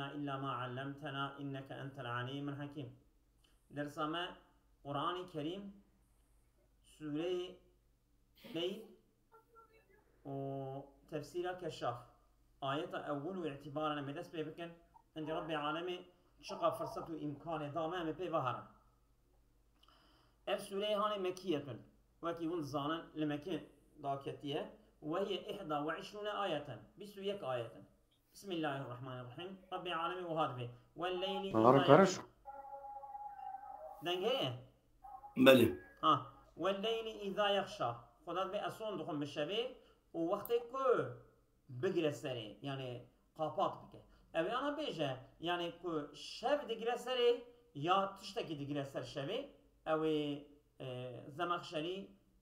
لنا إلا ما علمتنا إنك أنت العليم الحكيم. درس ما قرآن كريم سورة ليل وتفسير كشاف آية أول واعتبارنا مدس بيبكن عند رب العالمين شقا فرصة إمكان دامه بيبهرا. السورة هاني مكية وكي ونزانا لمكان ضاكتية وهي 21 آية بسويك آية. بسم الله الرحمن الرحيم. رب العالمين وهذا والليل إذا يغشى دنگه بله والليل إذا يغشى خدات بي أصون دخل بالشبه ووقت كو بگره سري يعني قاپات بك أبي أنا بيجا يعني كو شب دگره سري يا تشتكي دگره سر شبه أو زمخشري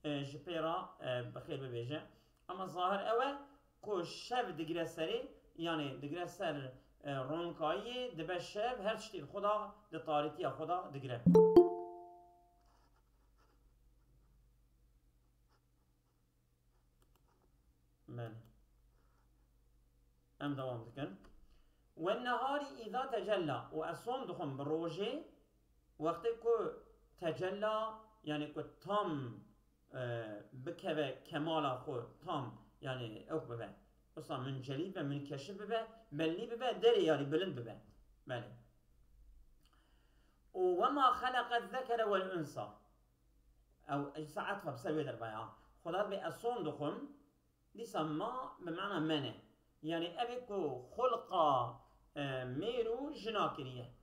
جبيرا بخير ببيجا أما ظاهر أو كو شب دگره سري يعني دگره سر رونكايي دبه شب هر تشتي خدا دطاريتي خدا دگره من أم دوام ذكر والنهار إذا تجلى وأصوم دخم بروجي وقت كو تجلى يعني كو تام بكبه كمالا خو تام يعني أوك ببه أصلا من جليب من كشف ببه بلي ببه دري يعني بلند ببه بله وما خلق الذكر والأنثى أو ساعتها بسوي دربايا خلال بأصوم دخم لسما بمعنى منه يعني أبيكو خلقا ميرو جناكريه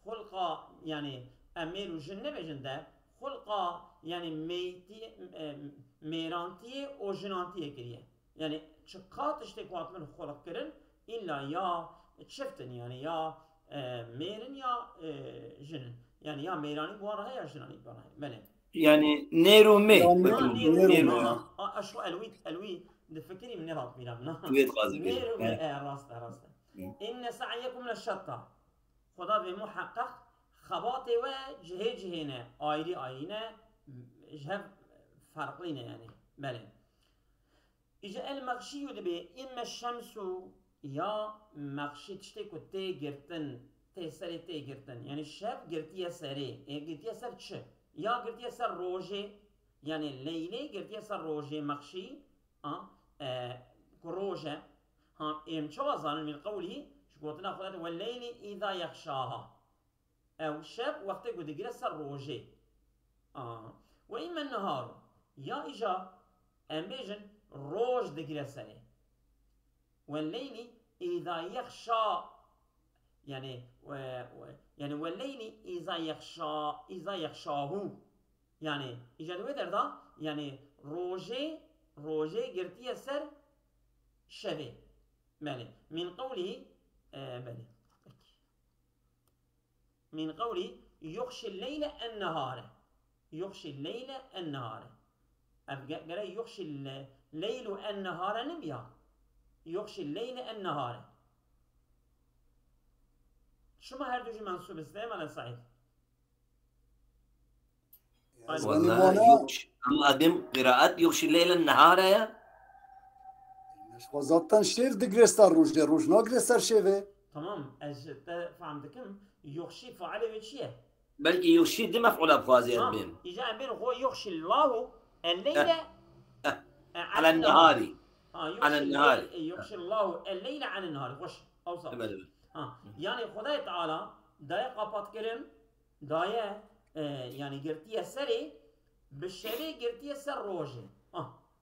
خلقا يعني أميرو جنة بجنده خلقا يعني ميتي ميرانتي أو جنانتي كريه يعني شقات اشتكوات من خلق كرن إلا يا شفتن يعني يا ميرن يا جنن يعني يا ميراني بوارها يا جناني بوارها بله يعني نيرو مي نيرو أشو ألوي نفكري من نهار بينا تويت قاضي نيرو راسته إن سعيكم لشتى خدا بمحقق خباطي وجهه جهينه آيرينه جهه فرقينه يعني بله إجا المغشي يدبي إما الشمس يا مغشي تشتكو تي جرتن تي سري تي جرتن يعني الشاب جرتيا سري جرتيا سر تش يا جرتيا سر روجي يعني الليلة جرتيا سر روجي مغشي كروجة امشوازا من قوله شكوتنا خذت والليل إذا يخشاها أو شاب وقت قد جرس الروجي وإما النهار يا إجا أمبيجن روج دجرسه والليل إذا يخشى يعني يعني والليل إذا يخشاه يعني إجا دويتر دا يعني روجي قرتي سر شبه بله من قوله بله من قوله يخشي الليل النهار يخشي الليل النهار قال يخشي الليل النهار نبيا يخشي الليل النهار شو ما هردوجي منصوب استعمال على صحيح والله الله دم قراءات يخشي الليل النهار يا وزاتن شيف دقرستار روج ناقرستار شيفه تمام فهمتكم يخشي فعله وشيه بلكي يخشي دي مفعول بفازي بين يجا بين هو يخشي الله الليل على النهار على النهار يخشي الله الليل عن النهار وش اوصل يعني خدای تعالى دايا قابات كرم دايا يعني قرتيه سري بالشري قرتيه سر روجي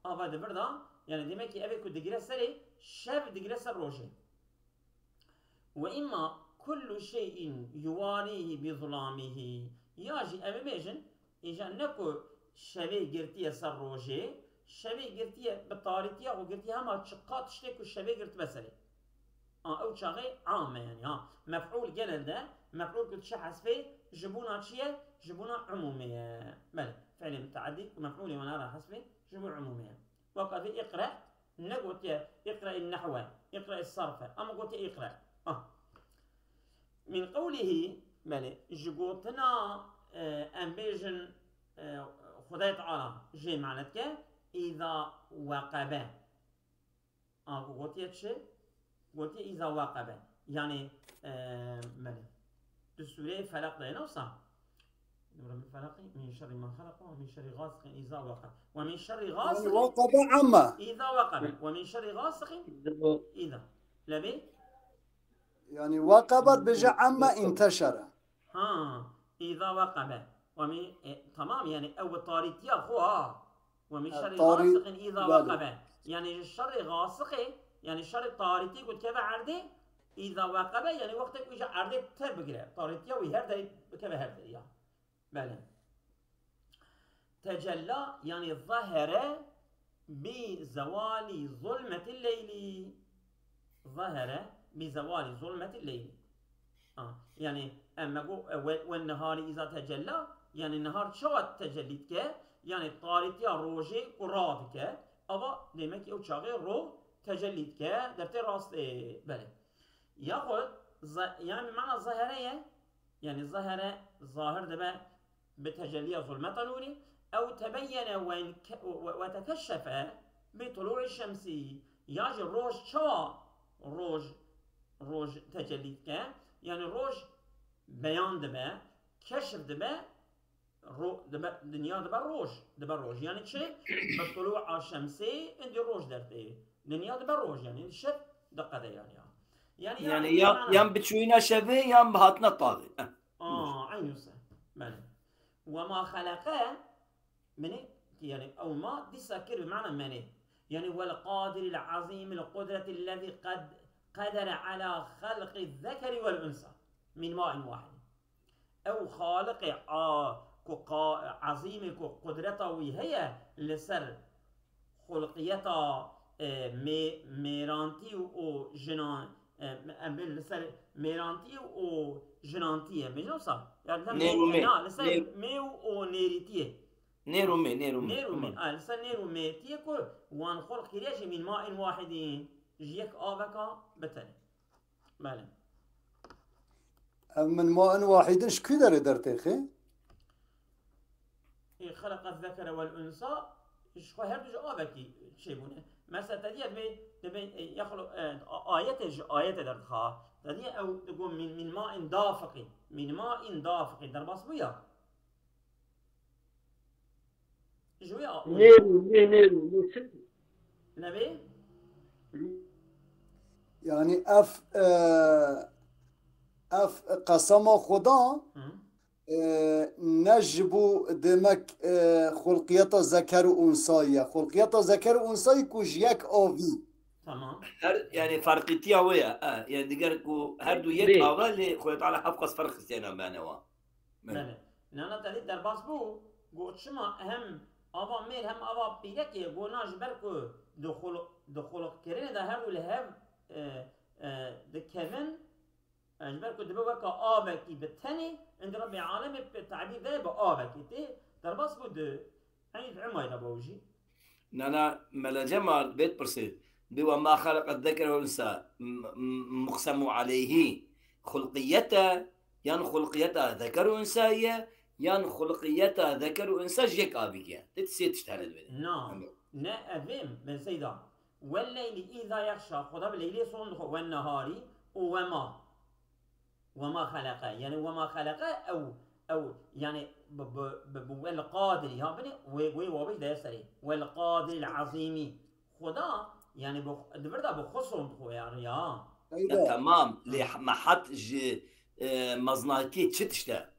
هذا بردا يعني demek ki evet دقيقة سري شاب دقيقة سر روجي وإما كل شيء يواريه بظلامه ياجي أمي بيجن إجا نكو شبي قرتيه سر روجي شبي قرتيه بطاريتيه وقرتيه هما تشقات تشتكو شبي قرت بسري أو شغي عامة يعني مفعول جلل ده مفعول كنت شحس فيه جبونا شيء جبونا عمومية بل فعل متعدي ومفعول وانا راح حسبه جبونا عمومية وقت اقرأ نقول اقرأ النحو اقرأ الصرف أما قلت اقرأ من قوله بل جبوتنا أمبيجن خداية تعالى جي معناتك إذا وقب قلت يتشي قلت إذا وقب يعني بله السورة فلق ده نوصى نور من فلق من شر ما خلق ومن شر غاسق إذا وقب ومن شر يعني غاسق وقب عما إذا وقب ومن شر غاسق إذا لبي يعني وقبت بجا عما انتشر ها إذا وقب ومن تمام يعني أو طارتيا خوها ومن شر طاري غاسق إذا وقب يعني الشر غاسق يعني الشر طارتي قلت كذا عرضي إذا وقب يعني وقتك ويجا عرضي تبقى طارتيا ويهرد كذا هرد يعني بله تجلى يعني ظهر بزوال ظلمة الليل ظهر بزوال ظلمة الليل يعني أما والنهار إذا تجلى يعني النهار شو تجليتك يعني طارتيا روجي قراتك أبا demek o çağı رو تجليتك دفتر راست بله ياخذ يعني معنى ظاهرية يعني ظاهر ده بتجلي ظلمة نوري أو تبين وتكشف بطلوع الشمس يجي الروج شو روج تجليتك يعني روج بيان دبا كشف دبا دنيا دبا روج يعني شيء بطلوع الشمس عندي روج درتي دنيا دبا روج يعني الشف دقة يعني يام بتشوينا شبه يام بهاتنا طاغي عين بله وما خلقه من يعني أو ما دي ساكر بمعنى منه يعني والقادر العظيم القدرة الذي قدر على خلق الذكر والأنثى من ماء واحد أو خالق عظيم قدرته وهي لسر خلقيته ميرانتي و جنان لسر ميرانتي و جنانتيه بجنو صح يعني لسر ميو و نيريتيه نيرو مي لسر نيرو مي تيكو وان خلق كريش من ماء واحد جيك آبكا بتاني بله من ماء واحد ايش كدر درتيخي خلق الذكر والأنثى ايش خو هر جو آبكي شي بونه مثلا تدي يخلق آية درتها تدي أو تقول من ماء دافق در باس بويا جويا نيرو نبي يعني اف قسم خدا نجبو دمك خلقيات ذكر وانثى خلقيات ذكر وانثى كوج يك اوفي تمام يعني فرقتيا ويا يعني ديگر كو هر دو يك اوغا اللي خويت على حفقس فرق استينا بانوا بله نانا تدي در باس بو قلت شما هم آوا مير هم آوا بيدك قلناش بركو دخلق كرين ده هر ولا هم دكمن اجبر كنت بوكا آبكي بالتاني عند رب العالمين بالتعبير ده بآبكي تي در باس بود يعني عماي ده بوجي نانا ملا جمال بيت برسيد بوا ما خلق الذكر والانثى مقسم عليه خلقيته ين خلقيته ذكر وانثى ين خلقيته ذكر وانثى جيك ابيك تتسيت تشتغل بده نعم نا افهم من سيدا والليل اذا يغشى خدا بالليل صندوق والنهار وما خلق يعني وما خلق او يعني والقادر يا بني وي ده سري والقادر العظيم خدا يعني دبردا بخصم خو يعني تمام ما حط مزناكي تشتشتا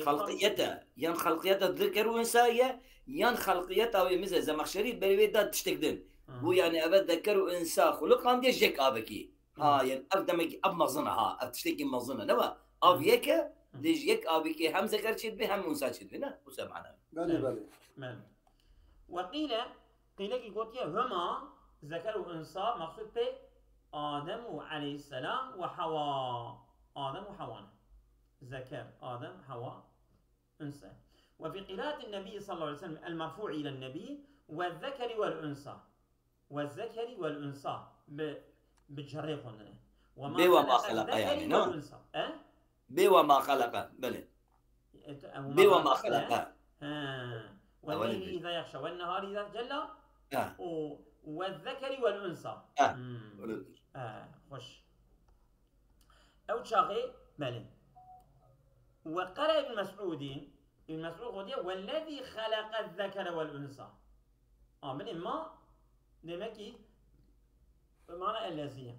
خلقيته ين خلقيته ذكر وانثى ين خلقيته ومثل زمخشري بريده تشتكدن بو يعني ابد ذكر وانثى خلق عندي جيك ابكي يعني افدمك اب مظنها تشتكي مظنه نوا ابيك ليش يك ابيك هم ذكر شد به هم انثى شد بنا وسمعنا بله وقيل لك قلت هما ذكر وانثى مقصود به آدم عليه السلام وحواء آدم وحواء ذكر آدم حواء أنثى وفي قراءة النبي صلى الله عليه وسلم المرفوع إلى النبي والذكر والأنثى بجري قلنا بوا ما خلق يعني نعم بوا ما خلق بلى بوا ما خلق والليل إذا يغشى والنهار إذا جلى والذكر والأنثى خوش أو شاغي بله. وقرأ ابن مسعود قال والذي خلق الذكر والأنثى. من ما دمكي بمعنى الذي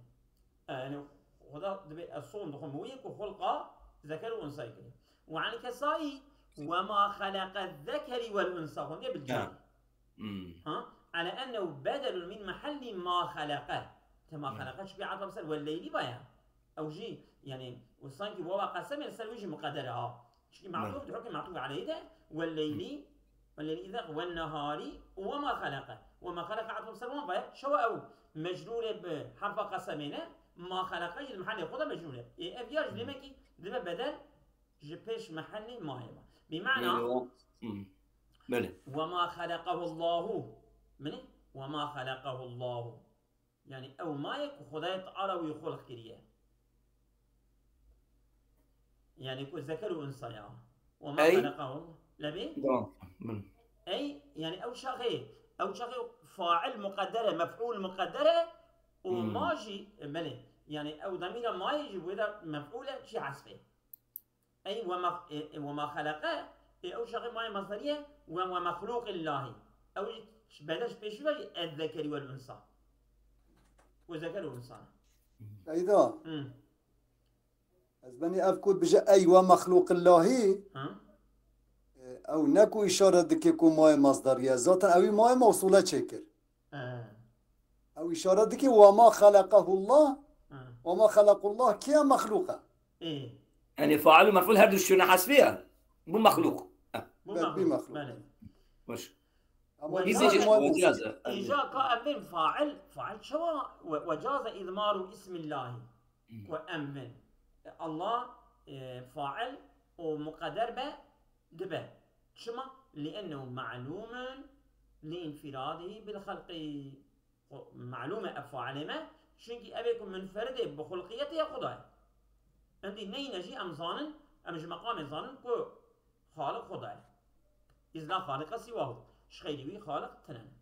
يعني خدا الصوم دخل مويك وخلق ذكر وأنثى. وعن كسائي وما خلق الذكر والأنثى هنا بالجمع. على أنه بدل من محل ما خلقه. كما خلقش بعطف سر والليل بايا أو جي يعني وصانك بوا قسم يرسل وجه مقدرها. شيء معطوف بحكم معطوف عليه ده والليل إذا والنهار وما خلقه عطف سر وما بايا شو أو مجرور بحرف قسمينه ما خلقش المحل خدا مجرور. أبياج لمكي ده بدل جبش محل ما هي بمعنى وما خلقه الله مني وما خلقه الله يعني أو ما يكون خداية تعالى ويخلق كريه يعني يكون ذكر وأنثى وما خلقه الله لبي أي يعني أو شغي فاعل مقدرة مفعول مقدرة وماجي ملي يعني أو ضمير ما يجي وإذا مفعولة شيء حسبه أي وما خلقه أو شغي ما مصدرية ومخلوق الله أو بدش بيشوي الذكر والأنثى وذكر والأنثى أيضا أزبني أفكر بجا أي ومخلوق الله أو نكو إشارة دكيكو ماي مصدرية ذاتا أو ماي موصولة شكر أو إشارة دكي وما خلقه الله وما خلق الله كيا مخلوقة يعني فاعل ومفعول هذا الشيء حسبيها مو مخلوق بمخلوق مش إجا كأمن فاعل شو وجاز إضمار اسم الله وأمن الله فاعل ومقدر به دبه شما لأنه معلوم لانفراده بالخلق معلومة أفعال ما شنكي أبيكم منفرد بخلقيته يا خداي عندي نجي أم ظانن أمش مقام ظانن كو خالق خداي إذ لا خالق سواه شخيلوي خالق تنان.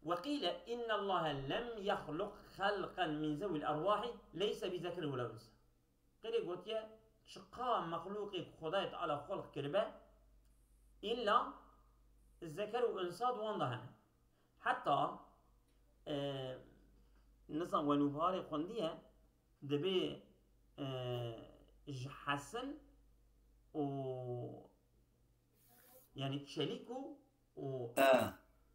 وقيل إن الله لم يخلق خلقا من ذوي الأرواح ليس بذكر ولا أنثى. قيل قلت يا شقا مخلوق خداي على خلق كربه إلا الذكر وأنثى وانضهن حتى نظام ونباري قندية دبي حسن و يعني تشليكو و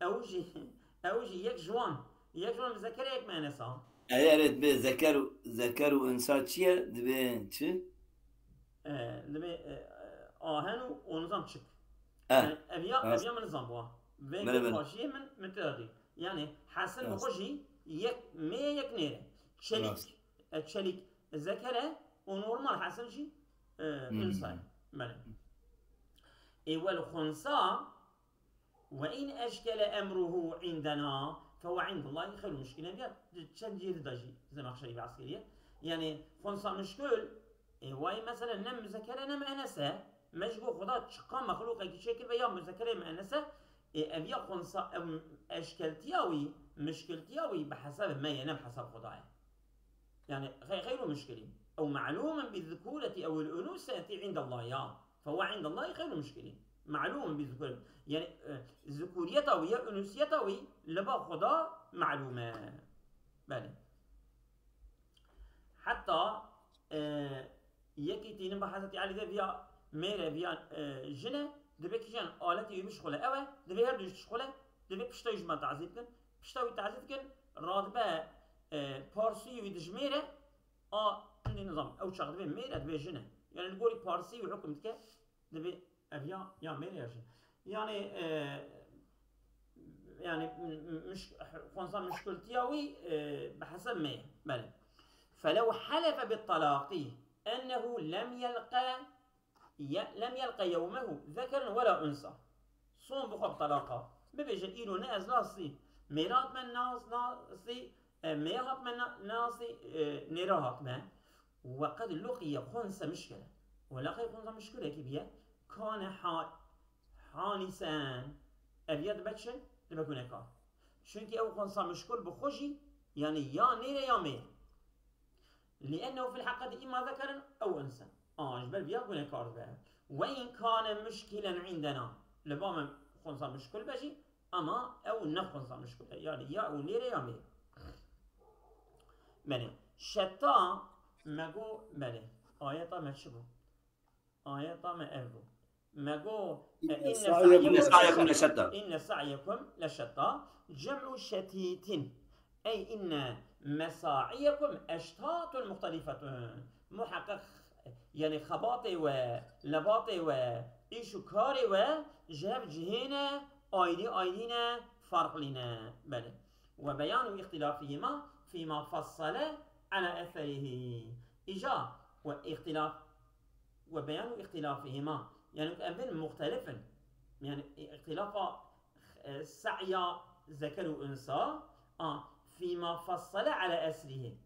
أوجي يك جوان بذكر يك ما نسا ريت بي ذكر وانثى تشيا دبي تشي دبي هنو ونظام تشك أبيا من نظام بوا بين ماشي من تلاقي يعني حسن وخشي يك ما يك نيره تشليك ذكره ونورمال حسن شي انثى ماله والخنثى وإن أشكل أمره عندنا فهو عند الله خير مشكلة بيا تشنجي داجي زي ما خشي بعسكرية يعني خنثى مشكل واي مثلا نم ذكره نم أنثى مشغول خدا شقا مخلوق أي شكل بيا مذكره مع أنثى أبيا خنثى أشكالتياوي مشكلتياوي بحسب ما ينام حسب خداي يعني خير مشكلة أو معلوما بالذكورة أو الأنوثة عند الله فهو عند الله خير مشكلة معلوم بالذكورة يعني ذكوريته ويا أنوثيته لبا خدا معلومة بله حتى يكي تين بحثتي على ذا فيا ميرا فيا جنة دبي كيان آلتي يمشغله أوه دبي هر دوش شغله دبي بشتا يجمع تعزيد كن بشتا وتعزيد كن راتبه بارسي ويدجميره عندي نظام أو شغل دبي ميرا دبي جنة يعني نقول بارسي وحكم تك دبي أبيا يا ميرا يا جنة يعني مش خنصا مشكلتياوي بحسب ما بله فلو حلف بالطلاق أنه لم يلقى يومه ذكر ولا أنثى صوم بخب طلاقه ببيجي إلو ناس ناصي ميرات من ناصي ميرات من ناصي نراهات ما وقد لقي خنثى مشكلة ولقي خنثى مشكلة كبيرة كان حانسان أبيض بتشن تبكون كار شنكي أو خنثى مشكل بخوجي يعني يا نيرة يا مير لأنه في الحقيقة إما ذكر أو أنثى جبل بيقول لك أربعة وإن كان مشكلا عندنا لبام خنصة مشكل بشي أما أو نخنصة مشكلة يعني يا أو ليرة يا مير بله شتى مجو بله آيات ما شبه آيات ما أبو مجو إن سعيكم لشتى إن سعيكم لشتى جمع شتيت أي إن مساعيكم أشتات مختلفة محقق يعني خباطي ولباطي وإيشو كاري وجهب جهينة آيدينا فرق لنا بله وبيان اختلافهما فيما فصل على أثره إجا واختلاف وبيان اختلافهما يعني أمر مختلف يعني اختلاف سعي ذكر وأنثى فيما فصل على أسره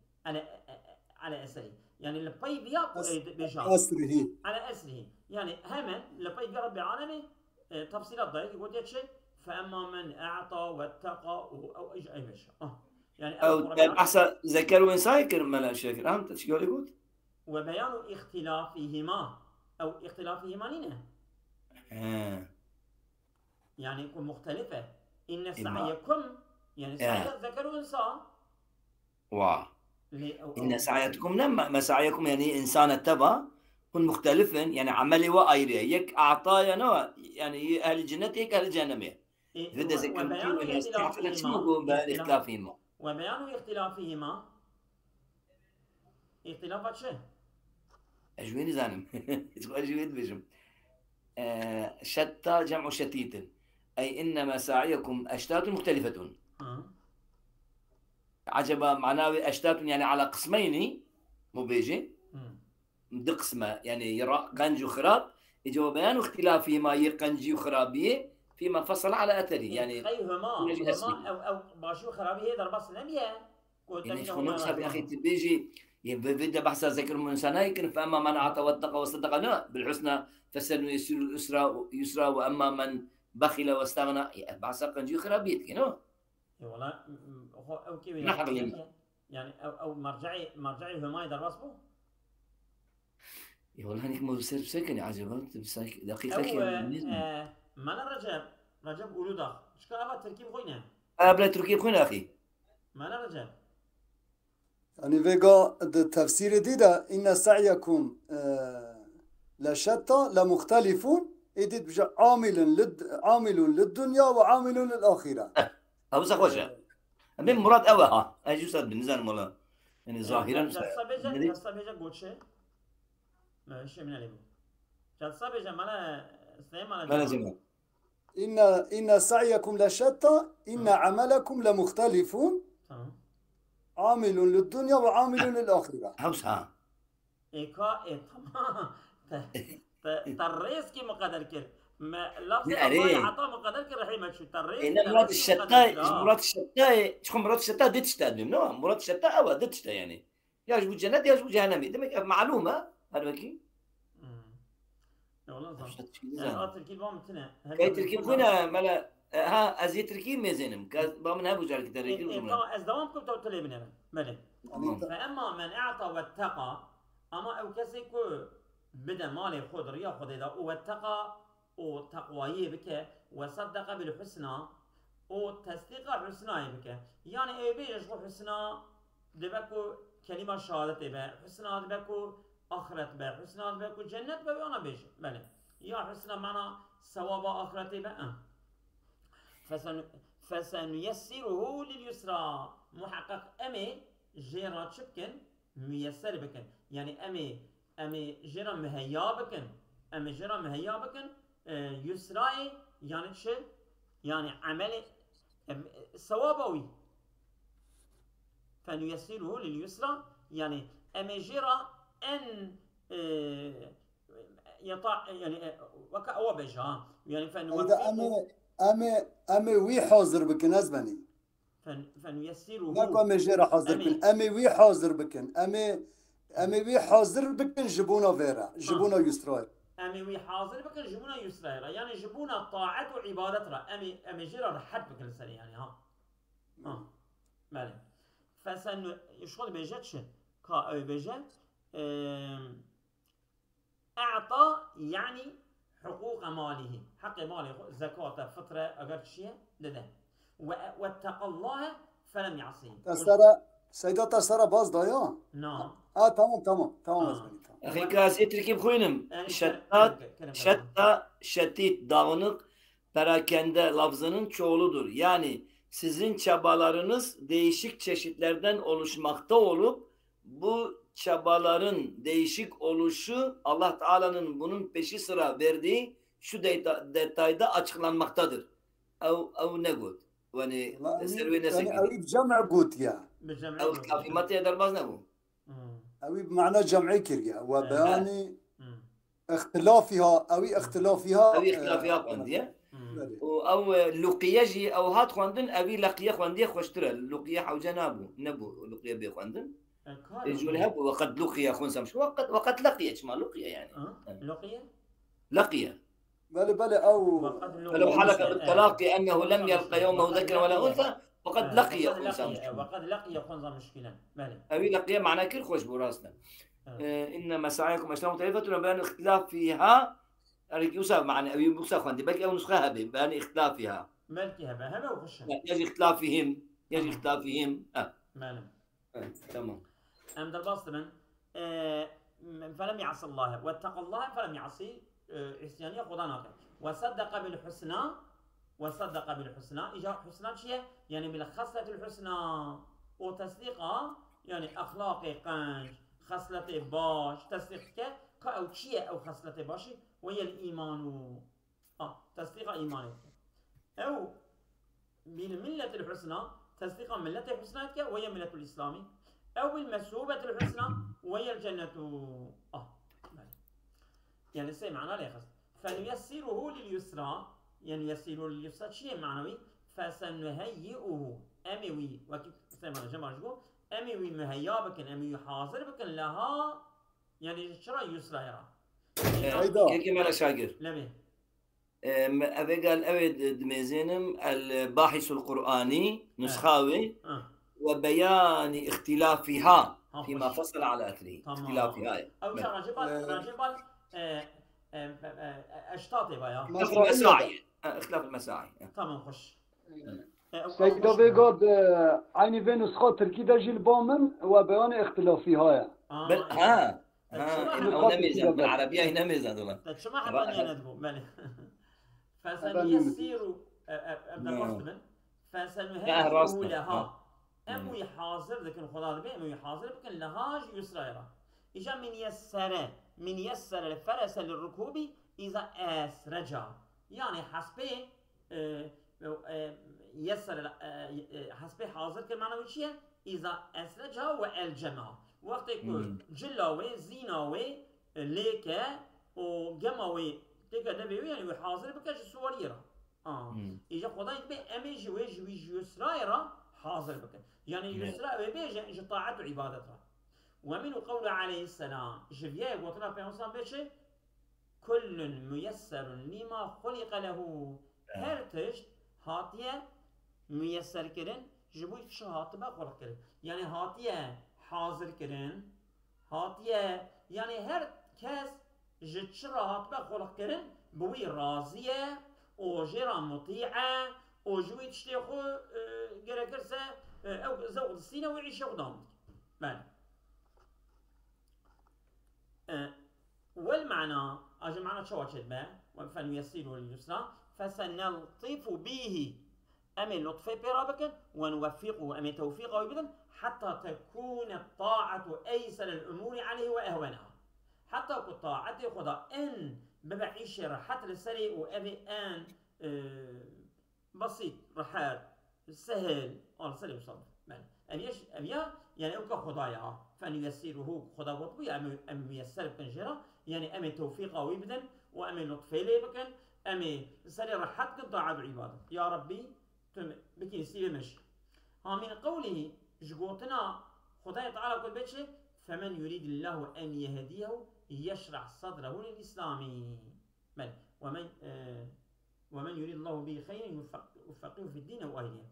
على أسره يعني لبي بيا أسره على أسره يعني همن لبي بيا رب العالمين تفصيلات ضيق يقول يك شيء فأما من أعطى واتقى أو إيش أي بشيء يعني أو أحسن ذكر وأنثى كرمال شكل أنت شو يقول وبيان اختلافهما أو اختلافهما لنا يعني يكون مختلفة إن سعيكم يعني سعي ذكر وأنثى إن سعيكم لما سعيكم يعني إنسان التبع يكون مختلفا يعني عملي وأيري يك أعطايا يعني أهل الجنة هيك أهل الجهنم وبيان اختلافهما اختلافات شيء أجوين زانم أجوين بيجم شتى جمع شتيت أي إن مساعيكم أشتات مختلفة عجب معناه أشتات يعني على قسمين مو بيجي دي قسمة يعني يرى قنج وخراب يجوا بيان اختلافهما يقنجي وخرابية فيما فصل على أثره يعني هما أو باشو خرابية هذا بس نبيه يعني شو نقصد يا أخي تبيجي يبدأ بحث ذكر من إنسان يمكن فأما من أعطى واتقى وصدق لا بالحسنى فسنيسر يسرى وأما من بخل واستغنى بحث قنجي وخرابية كنو والله أو كيف يعني أو مرجعي هما يدرس بو والله هنيك مبصر بسكن عجبت بسك دقيقة مانا رجب أولودا إيش كان أبغى تركيب خوينا بلا تركيب خوينا أخي مانا رجب يعني فيجا التفسير ديدا إن سعيكم لشتى لمختلفون إديت بجا عامل للدنيا وعامل للآخرة أبو سخوشة أمين مراد أوها أجي صار بالنسبة لنا يعني ظاهرا جلسة بيجا قوتشي ما شيء من اللي جلسة بيجا مالا سليم مالا جمال إن سعيكم لشتى إن عملكم لمختلفون عامل للدنيا وعامل للآخرة هوسها إيكا تريس كي مقدر كير ما لفظ الله عطا مقدر كير رح يمشي تريس إن مرات الشتاء دتشتا منو مرات الشتاء أو دتشتا يعني يجب الجنة يجب جهنم ده معلومة هذا كي والله صح يعني تركيب ما متنا كي تركيب هنا ملا ها أزيد تركيب ميزينم بامن هابو جالك تركيب إيه أزدوام كنت تقولي منها ملك فأما من أعطى واتقى أما أو كسيكو بدأ مالي خود ريا خود إذا واتقى وتقويه بك وصدق بالحسنى وتصديق حسنى بك يعني أي بيجش حسنى دبكو كلمة شهادة به حسنى دبكو آخرت به حسنى دبكو جنة به أنا بيج بله يا حسنى معنا ثواب آخرت به فسنيسره لليسرى محقق أمي جيرا شبكن ميسر بكن يعني أمي جيرا مهيا بكن أمي جيرا مهيا بكن يسرى يعني شو يعني عمل ثوابوي فنيسره لليسرى يعني أمي جيرا أن يطاع يعني وكأو بجها يعني فنوفقه أمي وي حاضر بكن أزبني فنيسره لا أمي جيرا حاضر بكن أمي وي حاضر بكن أمي وي حاضر بكن جبونا فيرا جبونا يسرى أمي وي حاضر بكن جبونا يسرى يعني جبونا طاعة وعبادتها أمي جيرا رحت بكن سري يعني ها مالي فسن يشغل بيجتش كا بيجا أعطى يعني حقوق ماله، حق ماله زكاة فطرة أجر شيء لده، واتقى الله فلم يعصيه. تسرى سيدة تسرى باز ضايا. نعم. تمام أزمني تمام. أخي كاس يتركي بخوينم şettit dağınık perakende lafzının çoğuludur. Yani sizin çabalarınız değişik çeşitlerden oluşmakta olup bu çabaların değişik oluşu Allah Teala'nın bunun peşi sıra verdiği şu detayda açıklanmaktadır. Ev ne gut? Yani serüvene يعني أوي بجمع قوت يا أو الكافيمات يقدر باز نبو أوي بمعنى جمعي كريا وبياني اختلافها أوي اختلافها خواندية أو لقية أو هات خواندن أوي لقية خواندية خوشترة لقية حوجة نبو لقية بي خواندن يجولها وقد لقية خونسام شو وقد لقية ما لقية يعني لقية بلى أو فلو حلف بالطلاق أنه لم يلقى يومه ذكر ولا أنثى وقد لقي خنثى وقد لقي خنثى مشكلة أبي لقي معناه كل خوش براسنا إن مساعيكم أشياء مختلفة وبيان الاختلاف فيها أريك يوسف معنى أبي موسى خواندي بلكي أو نسخة هبه بيان اختلاف فيها مالكي هبه وخشها يجي اختلاف فيهم تمام أم درباست من فلم يعصي الله واتقى الله فلم يعصي عصيانية خداناك وصدق بالحسنى إجا حسنى شيء يعني من خصلة الحسنى وتصديقها يعني أخلاق قنج خصلة باش تصديقك كأو شيء أو خصلة باشي وهي الإيمان تصديق إيمانك أو بالملة الحسنى تصديق ملة الحسنى وهي ملة الإسلام أو بالمسوبة الحسنى وهي الجنة يعني سي معنى لا يخص فنيسره لليسرى يعني يسيره لليسرى شيء معنوي فسنهيئه أموي وكيف سيما جمع أموي مهيا بكن أموي حاضر بكن لها يعني شرا يسرى يرى كيف مالا شاقر لبي أبي قال أبد دميزينم الباحث القرآني نسخاوي وبيان اختلافها فيما فصل على أكله اختلافها أو راجبال أشتاطي بايا اختلاف المساعي تمام خش سيدة بيقول عيني في نسخة تركي داجي البومن وبيان اختلافها نميزة بالعربية نميزة دولا شو ما حبني ندبو مالي فسنيسير فسنهيئه لها أموي حاضر لكن خدا بي أموي حاضر بكن لهاج يسرى إجا من يسر الفرس للركوب إذا أسرجا يعني حسبه يسر حسبه حاضر كمعنى وشيء إذا أسرجها وألجمها وقت يكون جلاوي زيناوي ليكا وجماوي تيجا نبيوي يعني حاضر بكاش سواريرا إجا خدا يبي أمي جوي يسرى حاضر بك يعني يسرى بيجي إجا طاعته عبادتها ومن قول عليه السلام جبيا وطلع في انسان بيشي كل ميسر لما خلق له هرتش هاتيه ميسر كرن جبوي شهات با خلق كرن يعني هاتيه حاضر كرن هاتيه يعني هر كاس جتشرا هات با خلق كرن بوي راضيه او جرا مطيعه او جوي تشتيخو جركرسه او زوج السينه ويعيش قدام مال والمعنى أجل معنى شو أشد ما فنيسيره لليسرى فسنلطف به أمي لطفه برابك ونوفقه أمي توفيقه أيضا حتى تكون الطاعة أيسر الأمور عليه وأهونها حتى الطاعة خدا إن ببعيش رحات السريع وأبي أن بسيط رحات سهل سريع وصل أبيا يعني أوكا خدايا فنيسيره خدا وطبي أم يسر بكنجرة يعني أمي توفيق قوي بدن وأمي لطفي لي بكن أمي سري رحت قطاع العبادة يا ربي بكي نسيب مشي من قوله جقوتنا خدايا تعالى كل بيتشي فمن يريد الله أن يهديه يشرح صدره للإسلام ومن يريد الله به خير يفقهه في الدين وأهله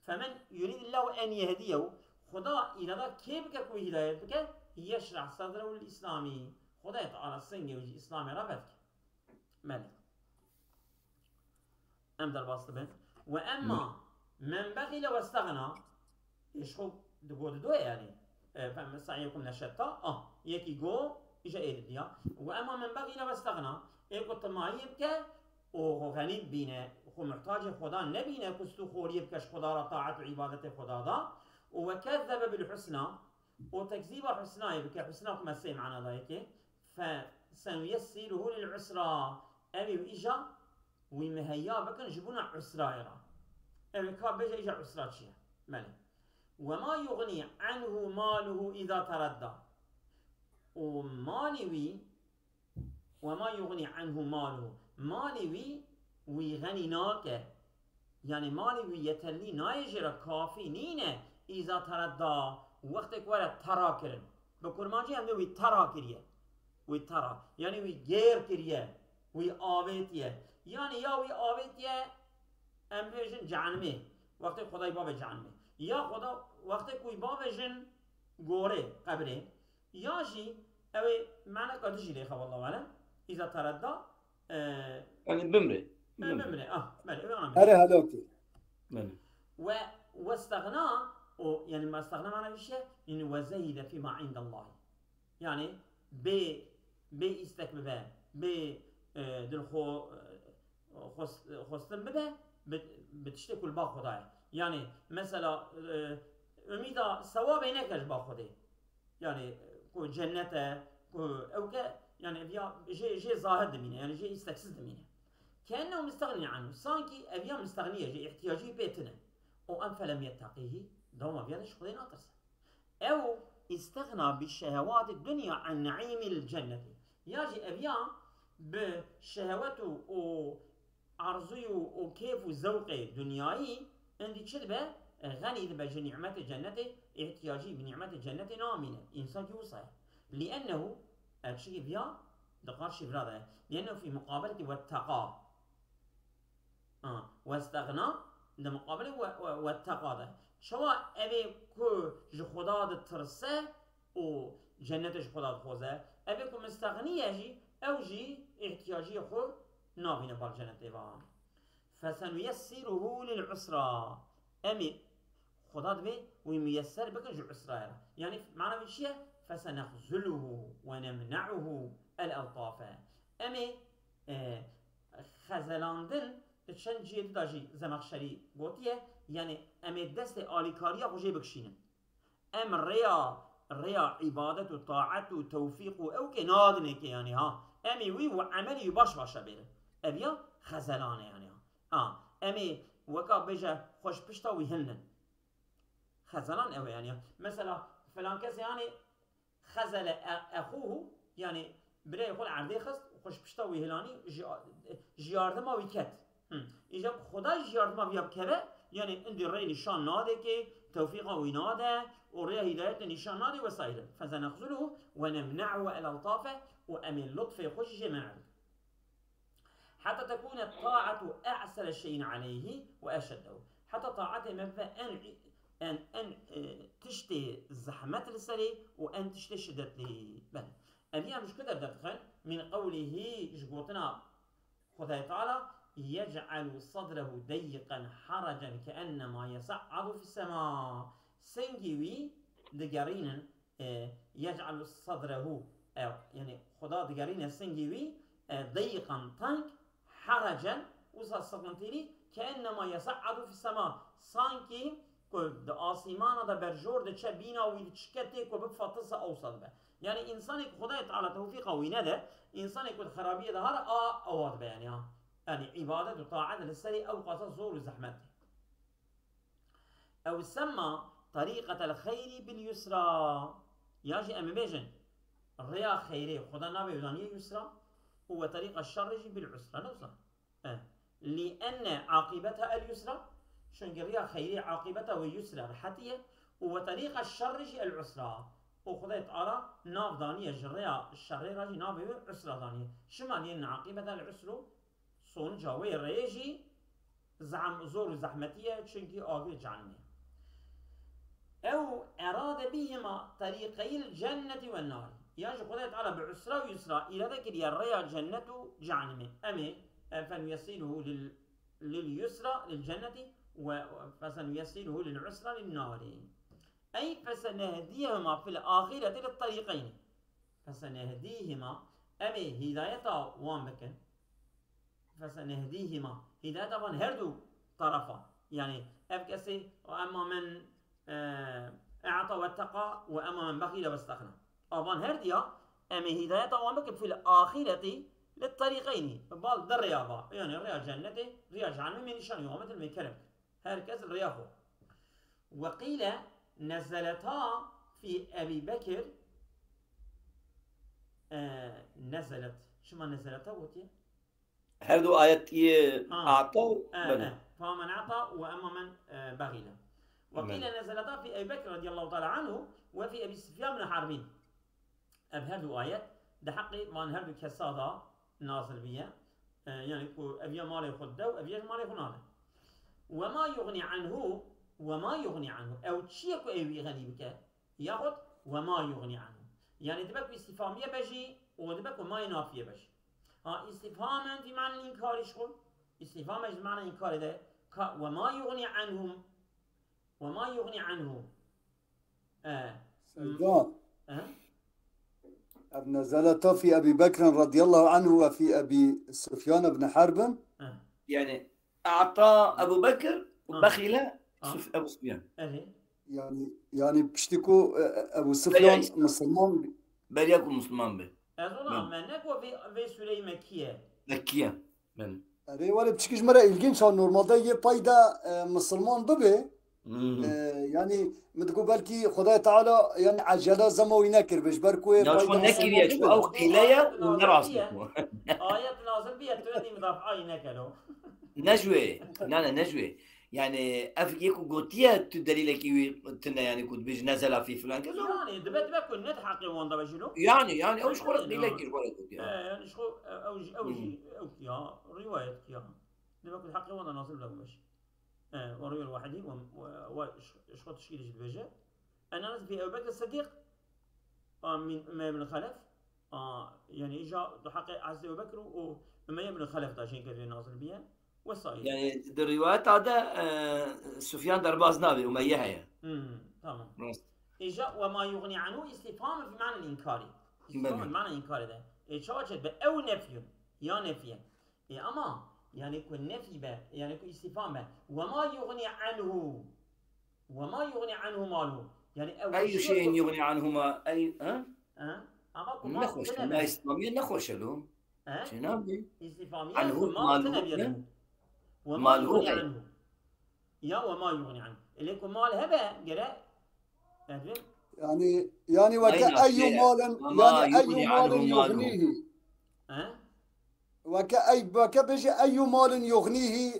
فمن يريد الله أن يهديه خدا إذا كيف كوي هداية بك يشرح صدره الإسلامي خدای تعالی سنگی وجه اسلامی را بد مالی ام در واسطه بن و اما من بخل واستغنى يشخو دو يعني فهم سعيكم نشطا يكي جو إجا إيديا وأما من بخل واستغنى يقول تمايم ك وغني بينه خو محتاج خدا نبينه كستو خوري بكش خدا را طاعت وعبادة خدا دا وكذب بالحسنى وتكذيب الحسنى بك حسنى كما سي معنا ذلك فسنيسره للعسرى أبي وإجا ومهيا بكن جبونا عسرائرا أبي كاب بيجا إجا عسرات شيء مالي وما يغني عنه ماله إذا تردى ومالي وما يغني عنه مالي ويغني ناك يعني مالي يتلي نايجر كافي نينه إذا تردى وقتك ولا ترى كرن بكرمانجي هم وي ترى كريه وي ترى يعني وي غير كريه وي آويتيه يعني يا وي آويتيه ام بيجن جهنمه وقت خدای باب جهنمه یا خدا وقت کوی باب جن غوره قبره یا جي او معنى قد جي ليه والله اعلم اذا تردى يعني بمري مالي هره هلاكي واستغنى يعني ما استغنى معنى بالشيء يعني وزيد فيما عند الله يعني ب استكبه ب دلخو خستن بده بتشتكل با خدای يعني مثلا اميدا ثواب نكش با خدي يعني كو جنته كو او يعني ابيا جي زاهد منه يعني جي يستكسد منه كانه مستغني عنه سانكي ابيا مستغنيه جي احتياجي بيتنا وان فلم يتقيه دوما بيانش خدي ناقص او استغنى بالشهوات الدنيا عن نعيم الجنه ياجي ابيا بشهوته وعرضيه وكيف وذوقه دنياي عندي كذبه غني بنعمة الجنة احتياجي بنعمة الجنة نامينه إنسان يوصل لأنه الشيء بيا دقار شيء براده لأنه في مقابلة واتقى واستغنى ده مقابلة واتقى ده شو أبي كو جخداد الترسة وجنة جخداد خوزه أبي كو مستغنية جي أو جي احتياجي خو نامينه بالجنة بام فسنيسره للعسرى أمي خداد به ويميسر بك العسرى يعني معنى الشيء فسنخذله ونمنعه الألطاف أمي خزلاندن چند جيد داجي زمخشري قوتيه يعني أمي دست آليكاريا خوشي بكشينن أم ريا عبادة وطاعة وتوفيق أو كنادنك يعني ها أمي وي وعملي باش باشا بيره أبيا خزلانه يعني أمي وكا بيجا خوش بشتا ويهنن خزلان أوي يعني مثلا فلان كس يعني خزل أخوه يعني بري يقول عردي خست خوش بشتا ويهلاني جياردما ويكت إجا خدا جياردما وياب كبه يعني اندي رأي نشان ناده كي توفيقا ويناده ورأي هداية نشان ناده وسائله فسنخذله ونمنعه الألطافة وأمي اللطف خوش جماعه حتى تكون الطاعة أعسر شيء عليه وأشده حتى طاعته مثلا أن تشتي زحمة السري وأن تشتي شدة لي بل أبيها مش كده بدخل من قوله جبوتنا خدای تعالى يجعل صدره ضيقا حرجا كأنما يصعد في السماء سنجيوي دقارين يجعل صدره يعني خدا دقارين سنجيوي ضيقا تنك حرجا وصلتني كأنما يصعد في السماء سانكي كل آسمان ده برجور ده شبينا ويتشكتك وبفتس أوصل به يعني إنسان خدای تعالى توفيقه وينده إنسان يكون خرابية ده هذا أواد به يعني عبادة وطاعة للسري أو قصص زور وزحمته أو سمى طريقة الخير باليسرى ياجي أم بيجن الرياء خيري خدا نابي ودانية يسرى هو طريق الشر بالعسرى نوصل لأن عاقبتها اليسرى شنقريا خيري عاقبتها ويسرى رحتية وطريق الشر العسرى وخدای تعالى ناف دانية جريا الشر راجي نابي عسرى دانية شما لأن عاقبتها العسرى صون جاوي ريجي زعم زور زحمتية شنقي آقل جعنية أو أراد بهما طريقي الجنة والنار ياجي خدای تعالى بعسرة ويسرى إلى ذكر يريا جنة جهنم أمي فنيسيره لليسرى للجنة فسنيسيره للعسرى للنار أي فسنهديهما في الآخرة للطريقين فسنهديهما أمي هداية وامبكن فسنهديهما هداية وان هردو طرفا يعني أبكسي وأما من أعطى واتقى وأما من بخيل واستغنى أبان هرديا أمي هداية وامبكن في الآخرة للطريقين بال در رياضة يعني ريا جنته ريا جهنم من نشان يوم مثل ما يكرم هركز الرياضو وقيل نزلتا في أبي بكر نزلت شو ما نزلتا وتي هردو آيات أعطوا فمن أعطى وأما من بغيل وقيل نزلتا في أبي بكر رضي الله تعالى عنه وفي أبي سفيان بن حرب هردو آيات ده حقي من هردو كسادة نازل بيه يعني أبي مالي خده وأبي مالي خناده وما يغني عنه أو تشيكو أبي غني بك ياخد وما يغني عنه يعني دبك استفهامية بجي ودبك وما ينافية بجي استفهاما في معنى الإنكار شغل استفهاما في معنى الإنكار ده وما يغني عنه سيدان نزلتا في أبي بكر رضي الله عنه وفي أبي سفيان بن حرب يعني أعطى أبو بكر وبخل أبو سفيان يعني بشتكو أبو سفيان مسلمان بل يكون مسلمان به أظن ما نكو في سورة مكية أري ولا بشكيش مرة إلجين شان نورمال ده يبايدا مسلمان ببه يعني متقول بالكي خدای تعالى يعني عجلة زموي نكر بش بركوه نشو نكر يشو أو قلاية ونراسكو آيات نازل بيها تودي مضافعي نكرو نجوي لا نجوي يعني أفيكو قوتية تدليل كي تنا يعني كنت بيج نزل في فلان كذا يعني دبت كل نت حقي واندا بجنو يعني أوش خلص دليل كي يعني شو أو يا رواية يا دبت حقي واندا نازل له مش ورواية الواحدي وإيش خد تشكيل البجة أنا في أبو بكر الصديق من ابن خلف يعني إجا حقي عز أبو بكر وما ابن خلف داشين كذا نازل بيها وصاير يعني الروايات هذا سفيان درباز نابي أمية هي تمام إجا وما يغني عنه استفهام في معنى الإنكاري استفهام في معنى الإنكاري ده إيشاجت بأو نفي يا نفي أما يعني يكون نفي به يعني يكون استفهام به وما يغني عنه ماله يعني أي شيء يغني عنهما أي أما نخوش ما استفهامية نخوش له شنابي استفهامية ماله وما يغني عنه يا وما يغني عنه اللي يكون مال هبه قراء يعني وكأي مال يغنيه وكبش أي مال يغنيه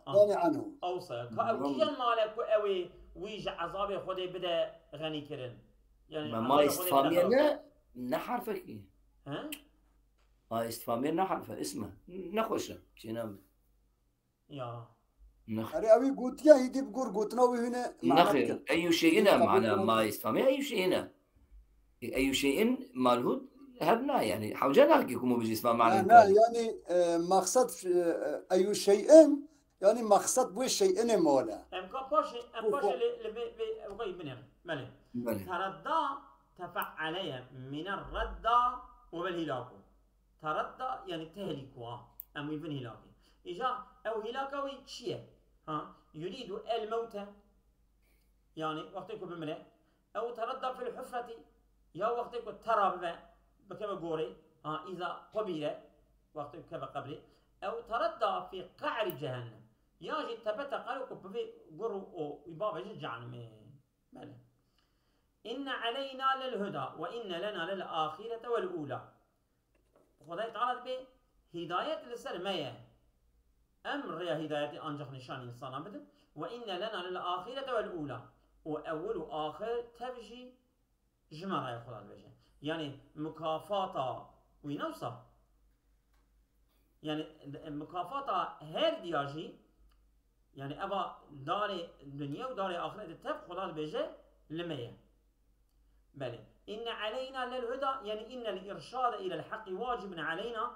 غني عنه أوصى كأي مالك أوي ويج عذاب خدي بدأ غني كرن يعني ما استفهامية نحرفك ما استفهامية نحرفه اسمه نخوشه شنابي يا أري أبي قلت يا هيدي بقول قلتنا وهنا نخير أي شيء هنا معنا ما يستفهم أي شيء هنا أي شيء مالهود هبنا يعني حوجنا كيكم بيجي اسمه معنا لا يعني مقصد أي شيء يعني مقصد بو شيء ماله أمكاباش اللي بقي بنير ماله تردى تفعليا من الردى وبالهلاكو تردى يعني تهلكوا أم يبن هلاكي إجا أو هلاكوي شيء يريد الموت يعني وقتكم بمره أو تردى في الحفرة يا وقتكم ترى بكما قوري إذا قبل وقتكم كما قبل أو تردى في قعر جهنم ياجي تبت قالوا بفي قرو أو يبابا جهنم ماله إن علينا للهدى وإن لنا للآخرة والأولى خدای تعالى به هداية للسرمية أمر يا هداية أنجح نشان إنسان بدن وإن لنا للآخرة والأولى وأول وآخر تبجي جمرة يا خدای بجي يعني مكافاة وينوصى، يعني مكافاة هر دياجي يعني أبا دار الدنيا ودار آخرة التب خلال بيجي لمية. بله إن علينا للهدى يعني إن الإرشاد إلى الحق واجب علينا.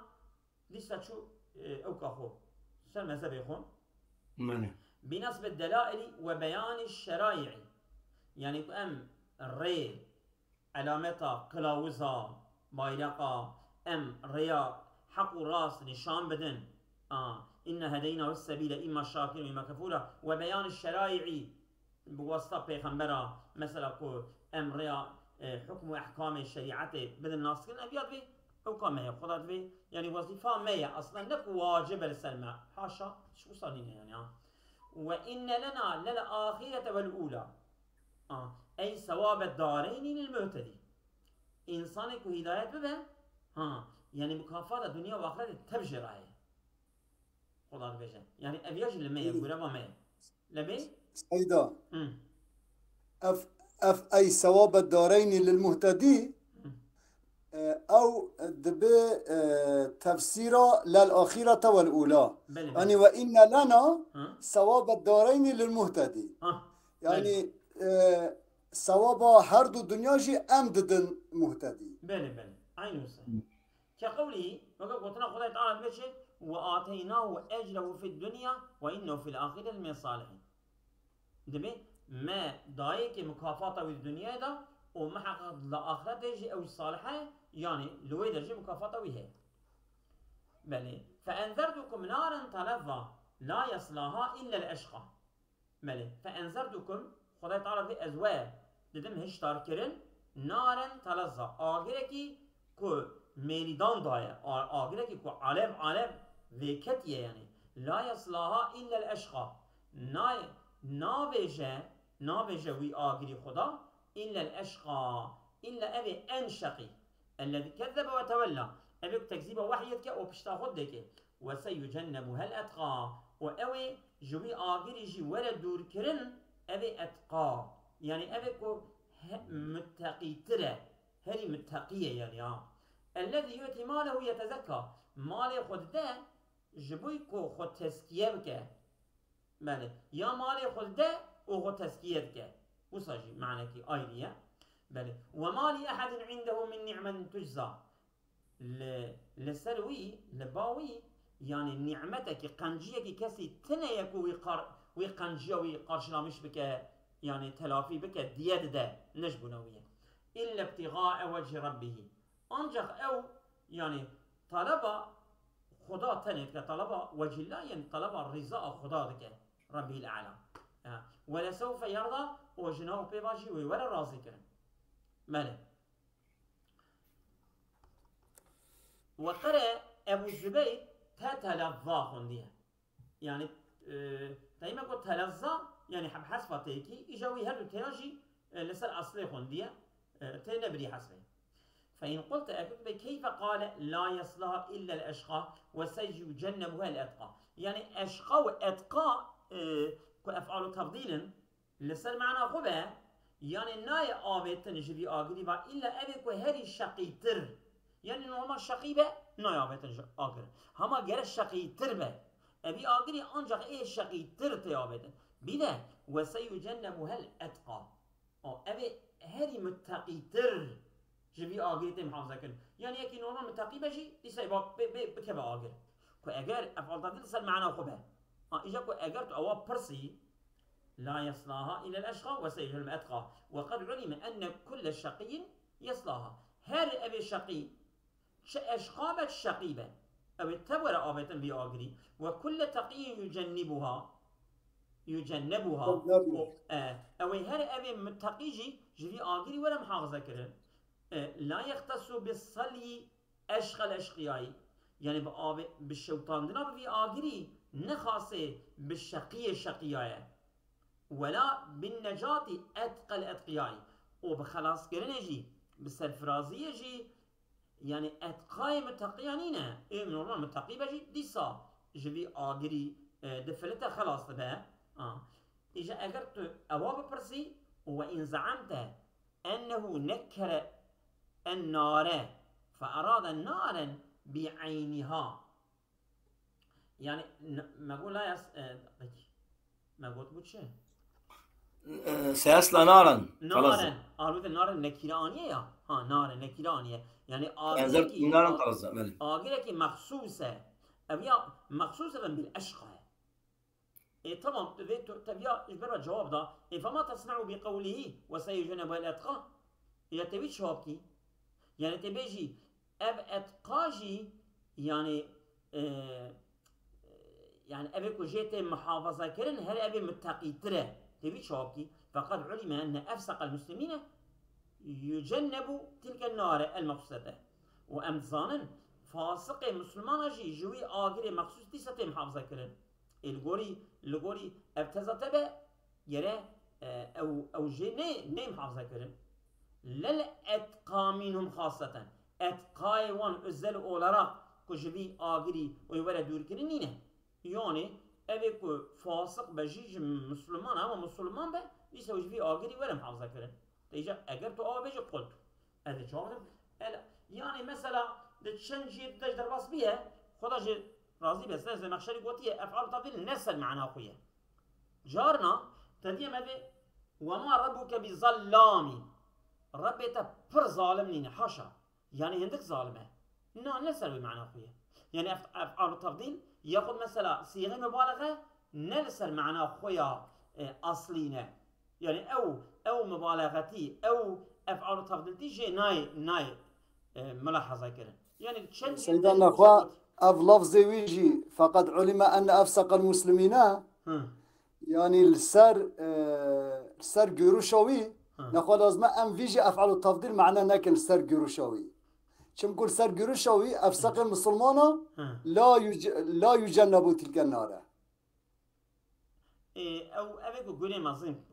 لسه شو أو كخو سلم مذهب يخون بنصب الدلائل وبيان الشرائع يعني أم الري علامتها قلاوزها بايرقا أم ريا حق راس نشان بدن إن هدينا السبيل إما شاكر وإما كفورا وبيان الشرائع بواسطة پیغمبرا مثلا كو أم ريا حكم وأحكام الشريعة بدن ناسكن أبيات بي حكام هي خدات بي يعني وظيفة مية أصلا نكو واجب للسلمة حاشا شو صارين يعني وإن لنا للآخرة والأولى أي ثواب الدارين للمهتدي إنسانك هداية ببه يعني مكافأة الدنيا وآخرة تبجر هاي خدا بيجي يعني أبياج لمية يقول ما مية لبي سيدا أي ثواب الدارين للمهتدي أو دبي تفسيرا للآخرة والأولى يعني وإن لنا ثواب الدارين للمهتدي يعني ثواب هر دو دنيا جي أمددن مهتدي بله عينو صحيح كقوله وقلنا خدای تعالى بيشي وآتيناه أجره في الدنيا وإنه في الآخرة من الصالحين. دبي ما دايك مكافأة في الدنيا ده ومحقق الآخرة تجي أو الصالحة يعني لوي درجة مكافأة وهي. بله فأنذرتكم نارا تلظى لا يصلاها إلا الأشقى. بله فأنذرتكم خدای تعالى في أزواج ددم هشتار كرن نارا تلظى آخركي كو ميلدان داية آخركي كو علم ويكتية يعني لا يصلاها إلا الأشقى نابجة وي آخري خدا إلا الأشقى إلا أبي أنشقي الذي كذب وتولى أبي تكذيب وحيدك وبشتاخد ديك وسيجنبها الأتقى وأوي جوي آخري جي ولا دور كرن أبي أتقى يعني أبي كو متقي ترى هري متقية يعني الذي يؤتي ماله يتزكى مال خود ده جبوي كو خود تزكية بك مالك يا مال خود ده وخود تزكية بك وصاجي معنى كي آيلية بله وما لأحد عنده من نعمة تجزى لسروي لباوي يعني نعمتك قنجيك كسي تنيك ويقنجي ويقارشلامش بك يعني تلافي بك دياد ده نجبنوية إلا ابتغاء وجه ربه أنجح أو يعني طلب خدا تنيت كطلب وجه الله يعني طلب الرضا خدا ذك ربه الأعلى ولا سوف يرضى وجناه بيباجي ولا راضي كرن ماله وقرأ أبو الزبير تتلظى خنديها يعني دايما قلت تلظى يعني حسب تيكي إجاوي هدو تياجي لسر أصلي خنديها تنبري حسبه فإن قلت أكتب كيف قال لا يصلها إلا الأشقى وسيجنبها الأتقى يعني أشقى وأتقى كأفعال تفضيل لسر معنى خبه يعني ناي آبت نجبي آقري با إلا أبي كهري شقيتر يعني نورما شقيبه ناي آبت آقر هما غير شقيتر به أبي آقري أنجح إيه شقيتر تيابت بده وسيجنبها الأتقى أبي هري متقيتر جبي آقري تي محافظة كن يعني يكي نورما متقي بجي لسا بكبه آقر كو أجر أفعال تفضيل سر معنا خبه إجا كو أجر تو أواب برسي لا يصلاها إلى الأشقى وسيجنبها الأتقى وقد علم أن كل شقي يصلاها هر أبي شقي أشقابة شقيبة أو التبور آبتا بآقري وكل تقي يجنبها أو هر أبي متقيجي جري آقري ولا محافظة كرن لا يختص بالصلي أشقى الأشقياء يعني بالشوطان دنا بي آقري نخاصي بالشقي الشقياء ولا بالنجاة أتقى الأتقياء وبخلاص كرنجي بالسرفرازية جي يعني أتقاي متقيانينا إيه من نورمال متقي بجي ديسا جبي آقري دفلتا خلاص بها إجا أقرت أواب برسي وإن زعمت أنه نكر النار فأراد نارا بعينها يعني ما أقول لا ما قلت بوتشي سيصلى نارا نارا قالوا النار النكيرانية يا نار النكيرانية يعني نارا طرزة آجرك مخصوصة أبيا مخصوصة بالأشقى طبعا تبيا إجبار الجواب ده فما تصنع بقوله وسيجنبها الأتقى هي تبي شوابكي يعني تبيجي أب أتقاجي يعني يعني أبي كوجيت محافظة كرن هل أبي متقي ترى تبي شوابكي فقد علم أن أفسق المسلمين يجنب تلك النار المقصودة وأمثالا فاسق مسلمان جي جوي آجر مخصوص تيسة محافظة كرن الغوري ابتزت به يرى او جي ني محافظه كرن للاتقى منهم خاصه اتقاي وان ازل اولارا كجبي اغري ويورا دور كرنينه يعني ابيكو فاسق بجيج مسلمان اما مسلمان به يسوي جبي اغري ولا محافظه كرن تيجا اگر تو بيجي قلت هذا جواب يعني مثلا دشنجي تجدر بس بيها خدا راضي بس لازم مخشري قوتيه افعال تفضيل نسل معنا اخويا جارنا تدي ماذا وما ربك بظلامي ربك بر ظالمني حاشا يعني عندك ظالمه نسل معنا اخويا يعني افعال التفضيل ياخذ مثلا صيغه مبالغه نسل معنا اخويا اصلينا يعني او مبالغتي او افعال التفضيل تيجي ناي ملاحظه كده يعني سيدنا اخوة أف لفظي ويجي فقد علم أن أفسق المسلمين يعني السر جروشوي نقول لازم أم فيجي أفعل التفضيل معناه ناكن السر جروشوي شو نقول سر جروشوي أفسق المسلمان لا يجنبوا تلك النار أو أبيك قولي مظلم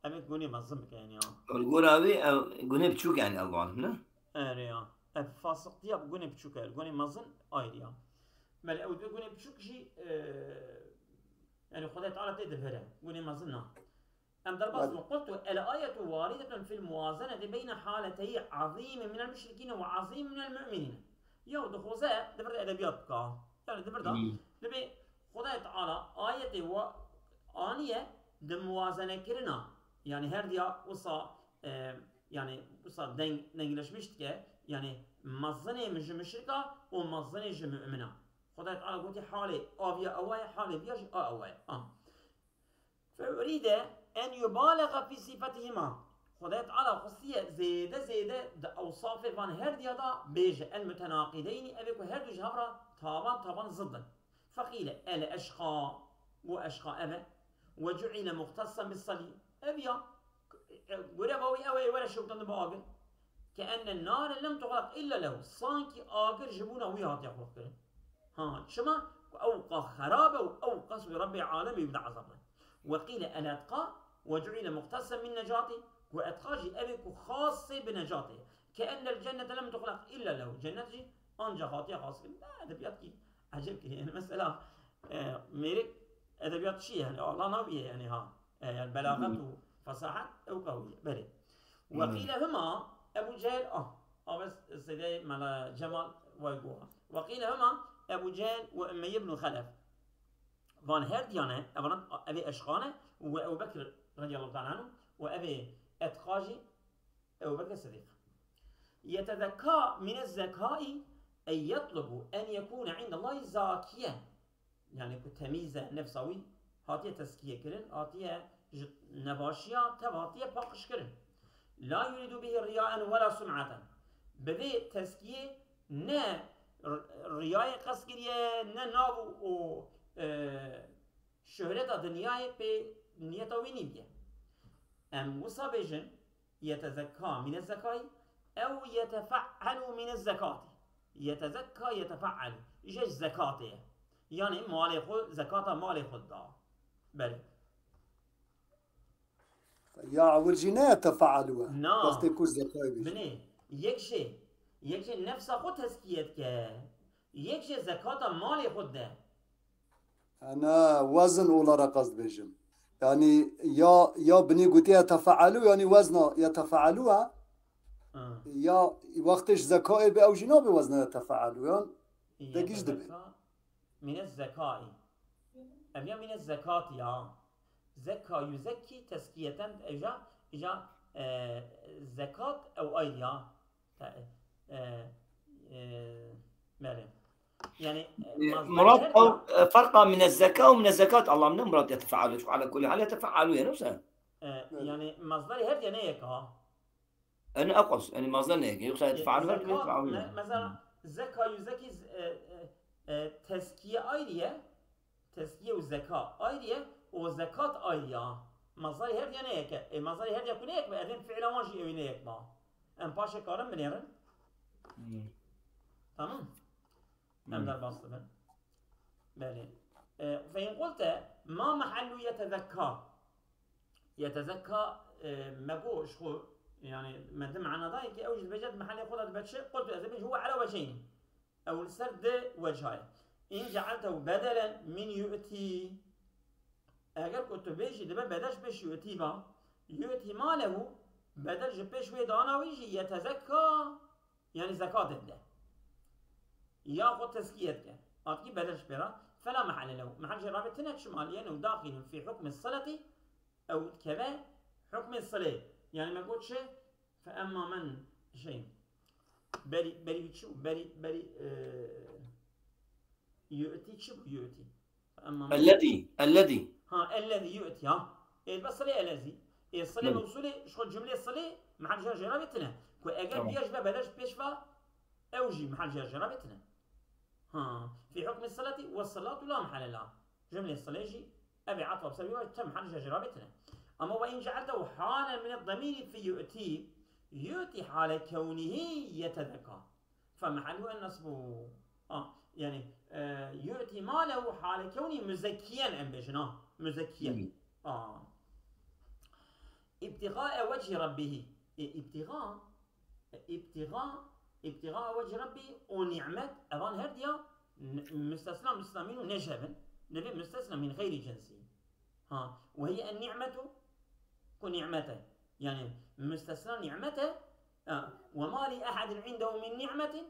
أبيك قولي مظلم يعني القول هذه قولي بتشوك يعني الله عنه أريا فاسق ديا بقولي بتشوك قولي مظلم أيديا بل أو بقولي بتشوك شيء يعني خدای تعالی تدبره قولي مظلنا أم درباز قلت الآية واردة في الموازنة بين حالتي عظيم من المشركين وعظيم من المؤمنين يو دخوزة دبر أدبيات بكا يعني دبر ده لبي خدای تعالى آية آنية دموازنة كرنا يعني هرديا وصا يعني وصا دنجلش مشتكى يعني مظنة مش مشركة ومظنة مش مؤمنة خدای تعالى قلت حالي آبيا أواي حالي بياجي أواي فأريد أن يبالغ في صفتهما خدای تعالى خصية زيادة أوصاف فان هرديا دا بيج المتناقضين أبيكو هردو جهبرا طابا ضدا فقيل الأشقى وأشقى أبا وجعل مختصا بالصليب أبيا قربوي أوي ولا شوكتان بآقر كأن النار لم تغلق إلا له صانكي آقر جبونا ويهات يخلق كرن شما أوقع خرابة وأوقع اسم رب العالمين يبدأ عذابنا وقيل الأتقى وجعل مختصا من نجاته وأتقاجي أبيك خاصة بنجاته كأن الجنة لم تخلق إلا له جنتي أنجا خاطئة خاصة أدبيات كي عجب كي يعني مثلا ميرك أدبيات شيء يعني الله ناوية يعني يعني بلاغة وفصاحة أو قوية بلي وقيل هما أبو جهل بس سيدي مال جمال ويقوها وقيل هما أبو جهل وأمية بن خلف فان هرديانه أبي أشقانه وأبو بكر رضي الله تعالى عنه وأبي أتقاجي أبو بكر الصديق يتذكى من الذكاء أن يطلب أن يكون عند الله زاكيا يعني كتميزة نفسوي هاتية تزكية كرن هاتية نباشية تباتية باقش كرن لا يريد به رياء ولا سمعة بذي تزكية نا رياء قسكرية نا نابو و شهرة دنياي بي نيتا وينيبيا أم وصابيجن يتزكى من الزكاة أو يتفعل من الزكاة يتزكى يتفعل إيش زكاته يعني مالي خود زكاة مالي خود دا بلي يا أول جناية تفعلوا وقت يكون زكاة بني يكشي نفس خود تزكيتك يكشي زكاة مالي خود ده أنا وزن ولا رقص بيجم يعني يا بني قلت يتفعلوا يعني وزنه يتفعلوها يا وقتش زكاة بأو جناب وزنه يتفعلوا يعني دقيش دبي من الزكاة أبيا من الزكاة يا زكى يزكي تزكية إجا زكاة أو أيديا ماله يعني مراد أو فرق من الزكاة ومن الزكاة الله من مراد يتفعل على كل حال يتفعلوا يعني يعني مصدري هذا يعني هيك أنا أقص يعني مصدرنا هيك يتفعلوا مثلا زكاة يزكي تزكية أيديا تزكية وزكاة أيديا وزكاة أيديا مصدري هذا يعني هيك مصدري هذا يكون هيك بعدين فعل واجي يعني هيك ما أم باشا كارم بنيرن تمام أم در باستفن بله فإن قلت ما محل يتذكى مقوش خو يعني ما دم عنا ضايق أوجد بجد محل يقول بتشي قلت أزبج هو على وجهين أو السرد وجهين إن جعلته بدلا من يؤتي أجر كنت بيجي دبا بدش بيش يؤتي با يؤتي ماله بدل جبش ويدانا ويجي يتزكى يعني زكاة ده ياخذ تزكيتك أعطي بدل شبرة فلا محل له محل جرابة تنك شماليا يعني وداخل في حكم الصلاة أو كذا حكم الصلاة يعني ما قلت شيء فأما من شيء بري شو بري يؤتي شو يؤتي فأما الذي الذي يؤتي بس الصلاة الذي الصلاة موصولة شو الجملة الصلاة محل جرابة تنك وأجل بيجب بدل بيشفى أوجي محل جرابة تنك في حكم الصلاة والصلاة لا محل لها جملة الصلاة يجي أبي عطف بسببها تم حل جرابتنا أما وإن جعلته حالا من الضمير في يؤتي حال كونه يتذكى فمحله النصب يعني يؤتي ماله حال كونه مزكيا أم بجناه مزكيا ابتغاء وجه ربه ابتغاء وجه ربي ونعمة أبان هرديا مستثنى منه نجبا نبي مستثنى من غير جنسي وهي النعمة كنعمته يعني مستثنى نعمته وما لأحد عنده من نعمة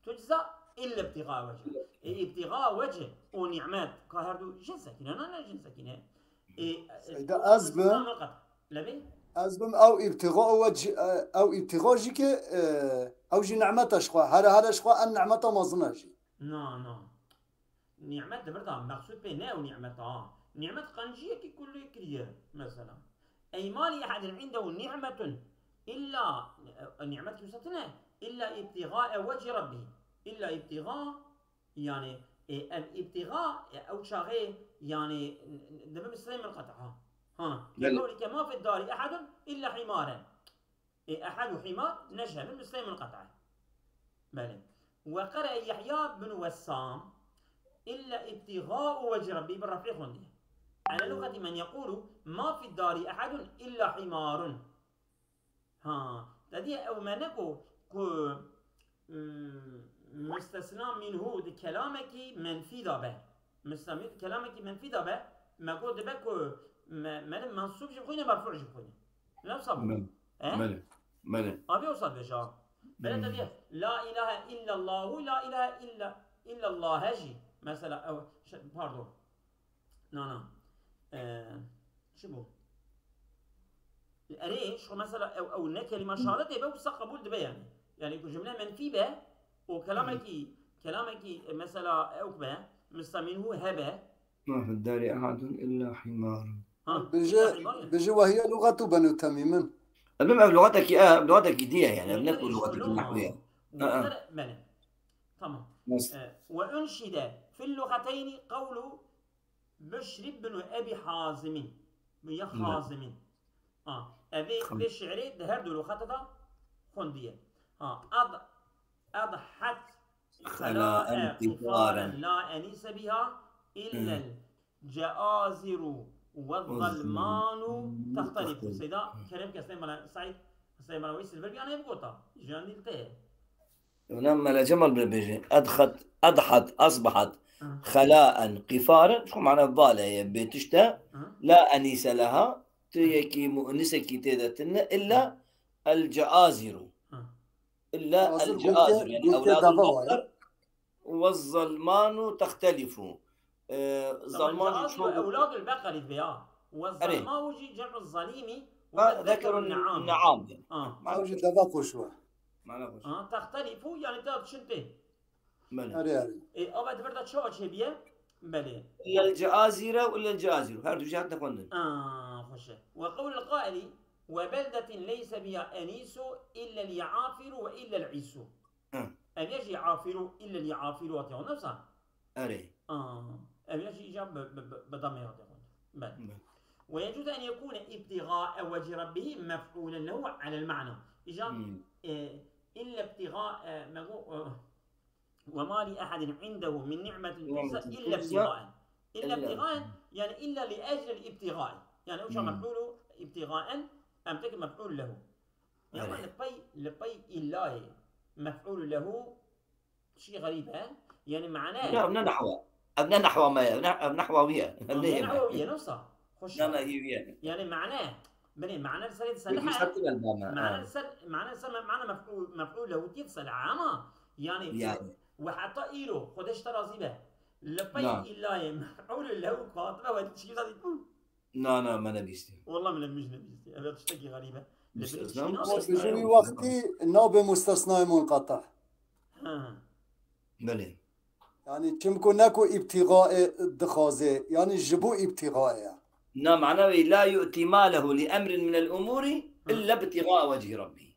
تجزى إلا ابتغاء وجه ابتغاء وجه ونعمات كهردو جنسكين أنا جنسكين سيدا أزبم أو ابتغاء وجه أو ابتغاء جيك أو جي نعمة شخوا هذا شخوا النعمة مظناجي نعم نعمة دبرتها مقصود بينها أو نعمة قنجية كي كل كريه مثلا أي ما لأحد عنده نعمة إلا نعمة يستثنى إلا ابتغاء وجه ربه إلا ابتغاء يعني الابتغاء أو شاغي يعني دبر بالسلام القطعة يقول كما في الدار أحد إلا حمارا أحد حمار نجها من مسلم القطعة بله وقرأ يحيى بن وسام إلا ابتغاء وجه ربي بالرفيق خندي على لغة من يقول ما في الدار أحد إلا حمار تدي أو ما نكو مستثنى منه دي كلامك منفي دابه مستثنى كلامك منفي دابه ما قلت بكو ما منصوب جبخوني مرفوع جبخوني لا صبر ماله أبي أوصل بشار بلا تدي لا إله إلا الله لا إله إلا الله هجي مثلا أو باردون نعم شبو الأريش مثلا أو كلمة شهادة يبقى وصق قبول دبي يعني جملة منفي به وكلامك مثلا أو به مستمينه هبه ما في الدار أحد إلا حمار بيجي وهي لغة بنو تميم المهم لغتك دي يعني بنقول لغتك النحوية تمام وأنشد في اللغتين قول بشر بن أبي حازم يا خازم أبي بالشعر دهردو لغتها خندية أضحت خلاء قفارا لا أنيس بها إلا الجآزر والظلمان تختلف سيدا كلام كاستعمل سعيد استعمل ويس الفرق أنا يبغوتا جان دلته ولما لجمل بالبيجي أضحت أصبحت خلاء قفارا شو معنى الضالة بتشتا لا أنيس لها تيكي مؤنسكي تيدتنا إلا الجآزر إلا الجآزر يعني أولاد البقر والظلمان تختلف ظلمان شو أولاد البقر فيها والظلماء وجي جمع الظليمي ذكر النعام ما وجد دفاق شوى تختلف يعني تاد شنته بله أبد برد شو أشيبيه بله إلا الجآزرة ولا الجآزر هذا جهات نقولن خوشه وقول القائل وبلدة ليس بها أنيس إلا اليعافر وإلا العيسو أم يجي عافر إلا اليعافر وتيون نفسها أري أم يجي جاب بضمير وتيون بله ويجوز أن يكون ابتغاء وجه ربه مفعولا له على المعنى إجا إلا ابتغاء وما لأحد عنده من نعمة إلا ابتغاء إلا ابتغاء يعني إلا لأجل الابتغاء يعني وش مفعول ابتغاء أم تك مفعول له يعني لبي إلا مفعول له شيء غريب يعني معناه أبناء نحوية نحوية نفسها خوش يعني معناه بني معنى السلة سلحة معنى مفعول له كيف سلحة يعني وحتى إيرو خدش ترازي به لبي إلا مفعول له قاطبة وتشكي ذاتي لا ما نبيستي والله من مش نبيستي أبي تشتكي غريبة بجوي وقتي نوب مستثنى منقطع بله يعني كم كناكو ابتغاء الدخازة يعني جبو ابتغاء نعم معناه لا يؤتي ماله لأمر من الأمور إلا ابتغاء وجه ربه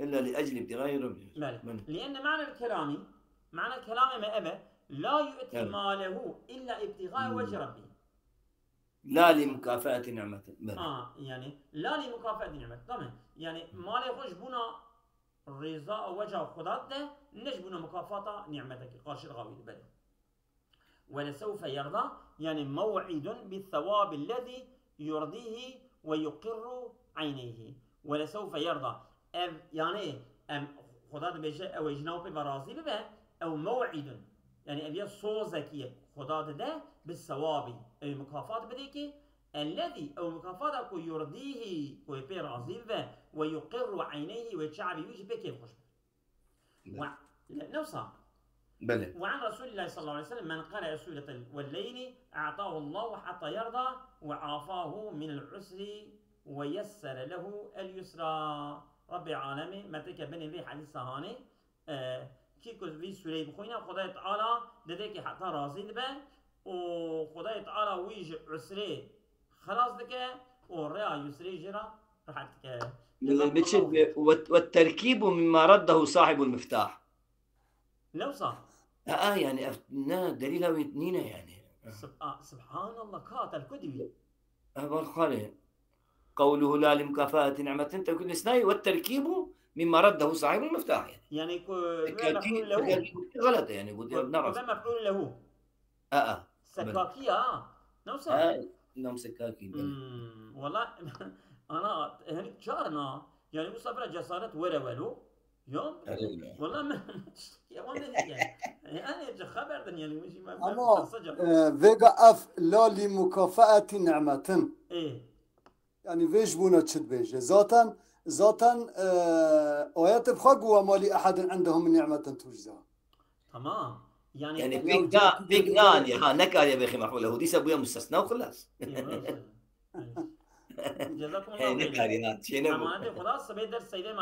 إلا لأجل ابتغاء ربه لأن معنى الكلام ما أبى لا يؤتي ماله إلا ابتغاء وجه ربه لا لمكافأة نعمة يعني لا لمكافأة نعمة طبعا يعني مال يخش بنا رضا وجه خدات ده نجبنا مكافأة نعمتك قارش الغاوي بل ولسوف يرضى يعني موعد بالثواب الذي يرضيه ويقر عينيه ولسوف يرضى يعني خدات بيجي أو يجناو ببرازي ببه أو موعد يعني أبي صوزكية خدات ده بالثواب أي مكافأة بديك الذي أو مكافأة كو يرضيه كو يبير عظيم به ويقر عينيه ويتشعب يوجي بكيف خوش نوصى بلى وعن رسول الله صلى الله عليه وسلم من قرأ سورة والليل أعطاه الله حتى يرضى وعافاه من العسر ويسر له اليسرى رب العالمين متك بني في حديث صهاني كيكو في سورة بخوينا خداية تعالى لديك حتى راضي به وخداية تعالى ويج عسري خلاص دك وريا يسري جرا راحتك والتركيب مما رده صاحب المفتاح لو صح يعني دليل او اثنين يعني سبحان الله كاتل كدوي خالي قوله لا لمكافأة نعمة تكون اثنين والتركيب مما رده صاحب المفتاح يعني مفعول له غلط يعني نعرف مفعول له سكاكية نوصل نعم سكاكي والله أنا هني شارنا يعني مصبرة جسارة ولو يوم والله ما يا وانا يعني أنا خبر يعني مش ما فيجا أف لا لمكافأة نعمة يعني فيش بونا تشد بيج ذاتا آيات بخق وما لأحد عندهم نعمة تجزى تمام يعني بيجنان يا نكال يا بخي محوله دي سبويا مستثنى وخلاص جزاكم الله خير. نكال يا خلاص سبيدر سيدي